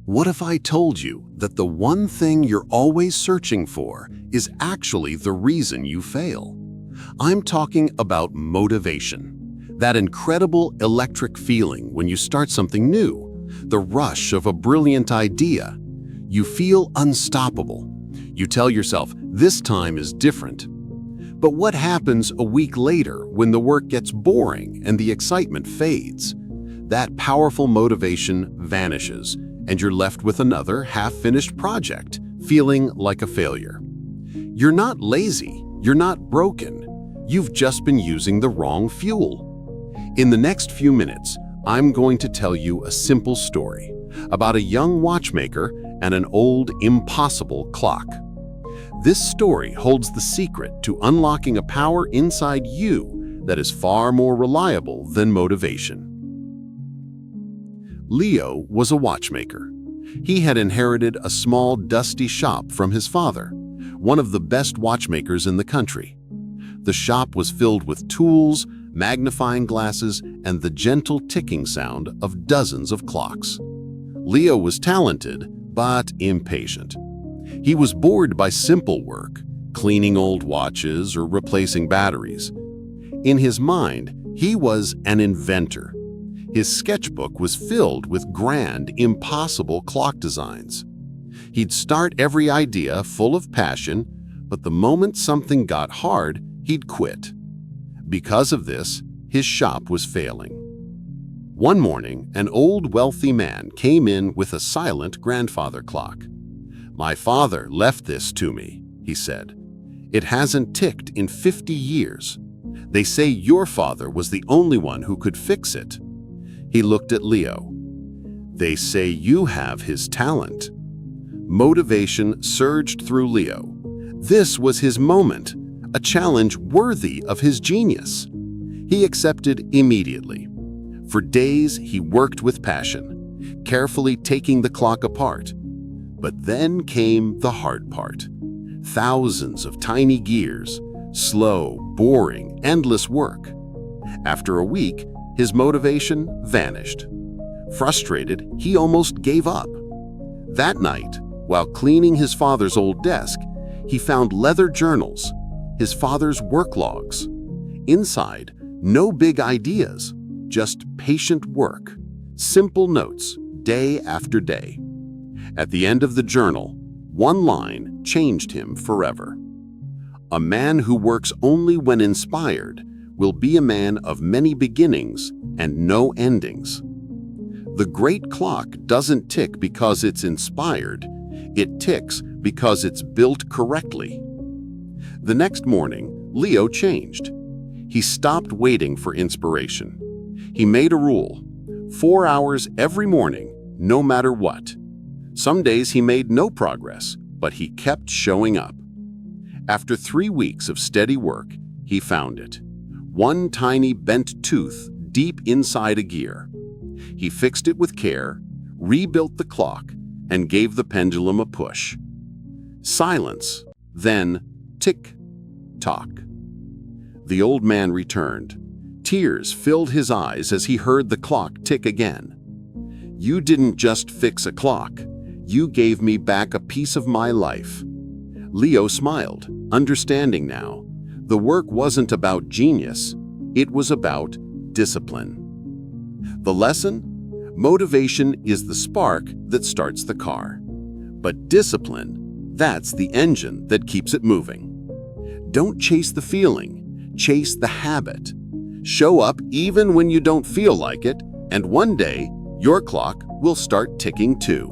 What if I told you that the one thing you're always searching for is actually the reason you fail? I'm talking about motivation. That incredible electric feeling when you start something new, the rush of a brilliant idea. You feel unstoppable. You tell yourself, this time is different. But what happens a week later when the work gets boring and the excitement fades? That powerful motivation vanishes, and you're left with another half-finished project, feeling like a failure. You're not lazy, you're not broken. You've just been using the wrong fuel. In the next few minutes, I'm going to tell you a simple story about a young watchmaker and an old, impossible clock. This story holds the secret to unlocking a power inside you that is far more reliable than motivation. Leo was a watchmaker. He had inherited a small, dusty shop from his father, one of the best watchmakers in the country. The shop was filled with tools, magnifying glasses, and the gentle ticking sound of dozens of clocks. Leo was talented, but impatient. He was bored by simple work, cleaning old watches or replacing batteries. In his mind, he was an inventor. His sketchbook was filled with grand, impossible clock designs. He'd start every idea full of passion, but the moment something got hard, he'd quit. Because of this, his shop was failing. One morning, an old wealthy man came in with a silent grandfather clock. "My father left this to me," he said. "It hasn't ticked in 50 years. They say your father was the only one who could fix it." He looked at Leo. "They say you have his talent." Motivation surged through Leo. This was his moment, a challenge worthy of his genius. He accepted immediately. For days, he worked with passion, carefully taking the clock apart. But then came the hard part. Thousands of tiny gears, slow, boring, endless work. After a week, his motivation vanished. Frustrated, he almost gave up. That night, while cleaning his father's old desk, he found leather journals, his father's work logs. Inside, no big ideas, just patient work, simple notes, day after day. At the end of the journal, one line changed him forever. "A man who works only when inspired will be a man of many beginnings and no endings." The great clock doesn't tick because it's inspired. It ticks because it's built correctly. The next morning, Leo changed. He stopped waiting for inspiration. He made a rule: 4 hours every morning, no matter what. Some days he made no progress, but he kept showing up. After 3 weeks of steady work, he found it. One tiny bent tooth deep inside a gear. He fixed it with care, rebuilt the clock, and gave the pendulum a push. Silence, then tick-tock. The old man returned. Tears filled his eyes as he heard the clock tick again. "You didn't just fix a clock. You gave me back a piece of my life." Leo smiled, understanding now. The work wasn't about genius, it was about discipline. The lesson? Motivation is the spark that starts the car. But discipline, that's the engine that keeps it moving. Don't chase the feeling, chase the habit. Show up even when you don't feel like it, and one day, your clock will start ticking too.